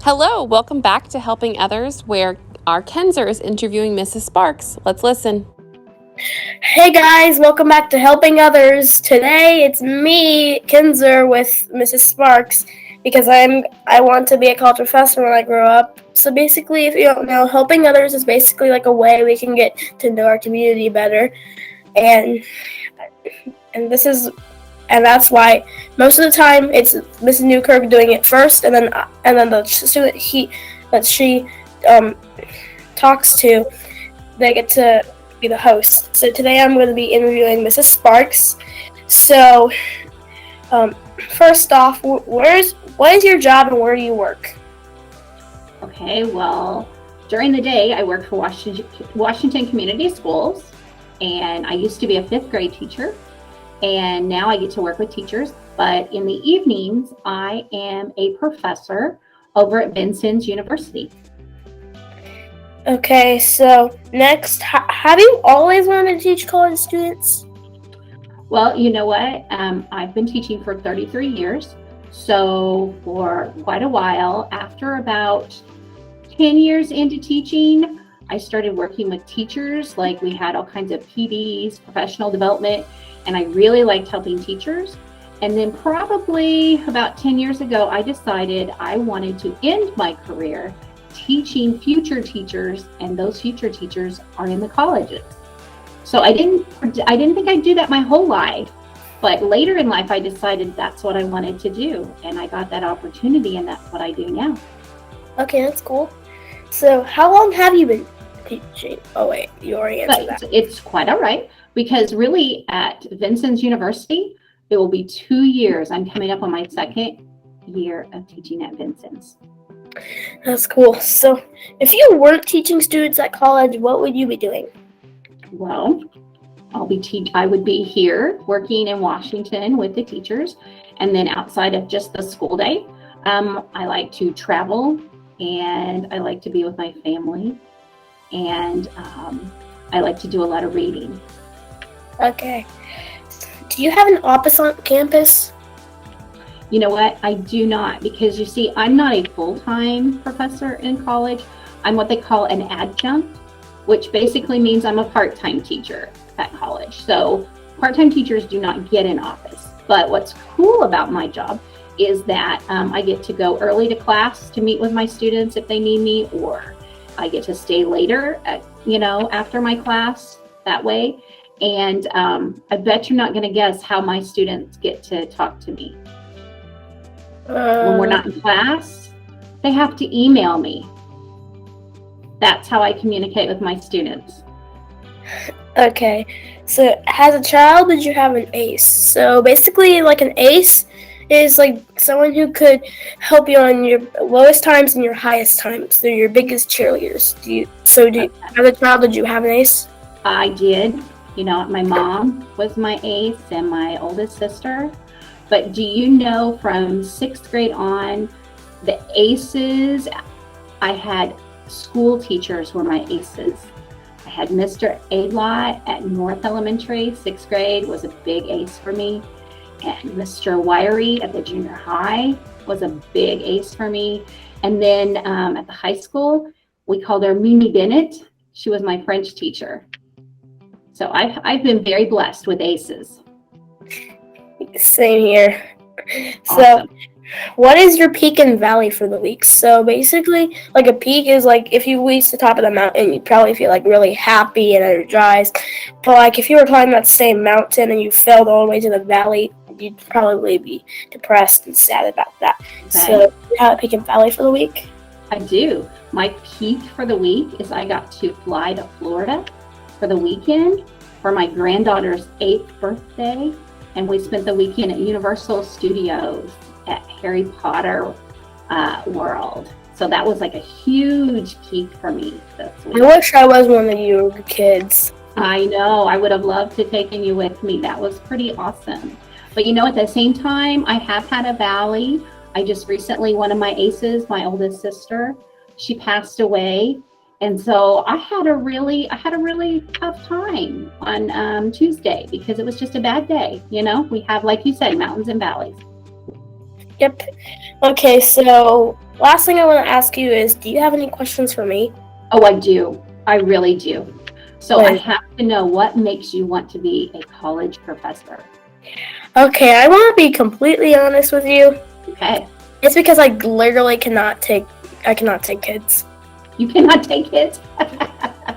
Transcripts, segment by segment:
Hello, welcome back to Helping Others, where our Kenzer is interviewing Mrs. Sparks. Let's listen. Hey guys, welcome back to Helping Others. Today it's me, Kenzer, with Mrs. Sparks because I want to be a college professor when I grow up. So basically, if you don't know, helping others is basically like a way we can get to know our community better, and that's why most of the time it's Mrs. Newkirk doing it first, and then the student she talks to, they get to be the host. So today I'm going to be interviewing Mrs. Sparks. So first off, what is your job and where do you work? Okay, well, during the day I work for Washington Community Schools, and I used to be a 5th grade teacher, and now I get to work with teachers. But in the evenings, I am a professor over at Vincennes University. Okay, so next, have you always wanted to teach college students? Well, you know what? I've been teaching for 33 years. So for quite a while, after about 10 years into teaching, I started working with teachers. Like, we had all kinds of PDs, professional development, and I really liked helping teachers. And then probably about 10 years ago, I decided I wanted to end my career teaching future teachers, and those future teachers are in the colleges. So I didn't think I'd do that my whole life, but later in life I decided that's what I wanted to do, and I got that opportunity, and that's what I do now. Okay, that's cool. So how long have you been teaching? Oh wait, you already answered that. It's quite all right, because really at Vincennes University, it will be 2 years. I'm coming up on my 2nd year of teaching at Vincennes. That's cool. So if you weren't teaching students at college, what would you be doing? Well, I would be here working in Washington with the teachers, and then outside of just the school day, I like to travel, and I like to be with my family, and I like to do a lot of reading. Okay. Do you have an office on campus? You know what? I do not, because you see, I'm not a full-time professor in college. I'm what they call an adjunct, which basically means I'm a part-time teacher at college. So part-time teachers do not get an office. But what's cool about my job is that I get to go early to class to meet with my students if they need me, or I get to stay later after my class that way. And I bet you're not going to guess how my students get to talk to me. When we're not in class, they have to email me. That's how I communicate with my students. Okay, so as a child, did you have an ace? So basically, like, an ace is like someone who could help you on your lowest times and your highest times. They're your biggest cheerleaders. As a child, did you have an ace? I did. My mom was my ace, and my oldest sister. But do you know, from 6th grade on, the aces, I had school teachers were my aces. I had Mr. Aidlott at North Elementary, 6th grade was a big ace for me. And Mr. Wiry at the junior high was a big ace for me. And then at the high school, we called her Mimi Bennett. She was my French teacher. So I've been very blessed with aces. Same here. Awesome. So what is your peak and valley for the week? So basically, like, a peak is like if you reach the top of the mountain, you'd probably feel like really happy and energized. But like if you were climbing that same mountain and you fell all the way to the valley, you'd probably be depressed and sad about that. Okay. So you have a peak and valley for the week? I do. My peak for the week is I got to fly to Florida for the weekend for my granddaughter's 8th birthday. And we spent the weekend at Universal Studios at Harry Potter World. So that was like a huge peak for me this week. I wish I was one of your kids. I know. I would have loved to have taken you with me. That was pretty awesome. But at the same time, I have had a valley. I just recently, one of my aces, my oldest sister, she passed away. And so I had a really tough time on Tuesday because it was just a bad day. We have, like you said, mountains and valleys. Yep. Okay, so Last thing I want to ask you is, do you have any questions for me? Oh, I do. I really do. So I Wait. have to know, what makes you want to be a college professor? Okay, I want to be completely honest with you. Okay. It's because I literally cannot take kids. You cannot take kids?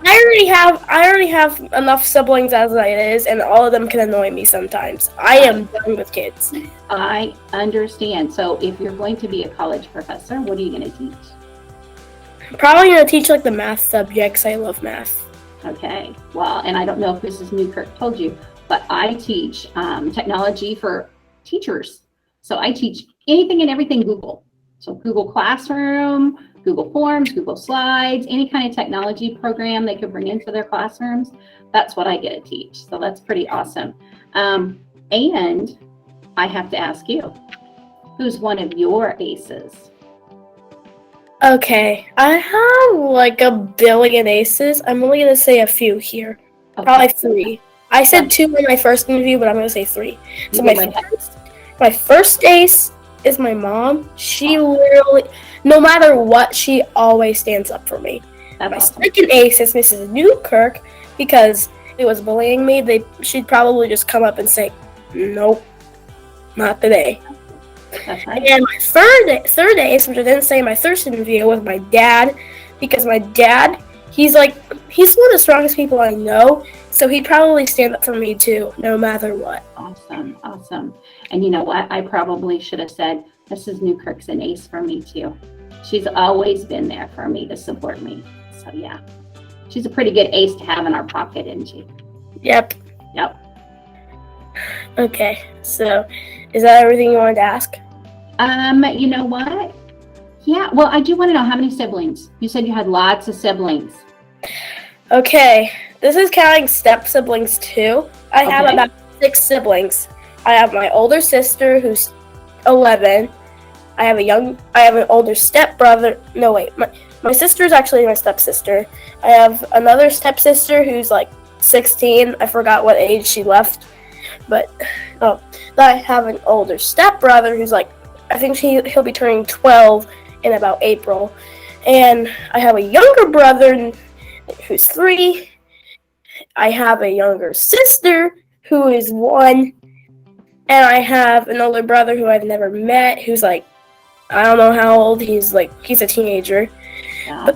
I already have enough siblings as it is, and all of them can annoy me sometimes. I am done with kids. I understand. So if you're going to be a college professor, what are you going to teach? I'm probably gonna teach like the math subjects. I love math. Okay. Well, and I don't know if Mrs. Newkirk told you, but I teach technology for teachers. So I teach anything and everything Google. So Google Classroom, Google Forms, Google Slides, any kind of technology program they could bring into their classrooms. That's what I get to teach. So that's pretty awesome. And I have to ask you, who's one of your aces? Okay, I have like a billion aces. I'm only gonna say a few here. Okay. Probably 3. I said 2 in my first interview, but I'm gonna say 3. So my first ace is my mom. She literally, no matter what, she always stands up for me. That's My awesome. second ace is Mrs. Newkirk, because it was bullying me. She'd probably just come up and say, "Nope, not today." That's right. And my third ace, which I didn't say in my first interview, was my dad, because my dad, he's one of the strongest people I know, so he'd probably stand up for me too, no matter what. Awesome, awesome. And you know what? I probably should have said Mrs. Newkirk's an ace for me too. She's always been there for me to support me. So yeah, she's a pretty good ace to have in our pocket, isn't she? Yep. Yep. Okay, so is that everything you wanted to ask? You know what? Yeah, well, I do want to know, how many siblings? You said you had lots of siblings. Okay, this is counting step siblings too. I have about 6 siblings. I have my older sister who's 11. I have an older stepbrother. No, wait, my sister's actually my stepsister. I have another stepsister who's like 16. I forgot what age she left, but I have an older stepbrother who's like, I think he'll be turning 12 in about April, and I have a younger brother who's 3. I have a younger sister who is 1, and I have an older brother who I've never met, who's like, I don't know how old. He's a teenager. Yeah.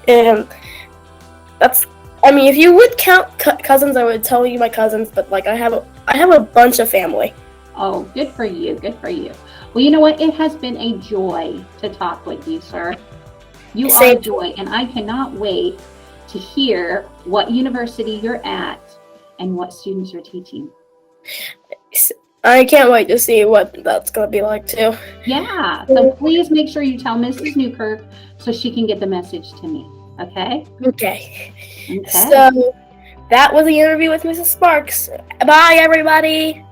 And that's, I mean, if you would count cousins, I would tell you my cousins, but like I have a bunch of family. Oh, good for you. Good for you. Well, you know what? It has been a joy to talk with you, sir. You are a joy, and I cannot wait to hear what university you're at and what students you're teaching. I can't wait to see what that's going to be like too. Yeah, so please make sure you tell Mrs. Newkirk so she can get the message to me, okay? Okay. So that was the interview with Mrs. Sparks. Bye, everybody.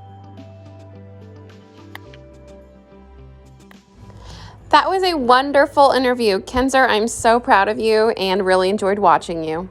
That was a wonderful interview. Kenzer, I'm so proud of you and really enjoyed watching you.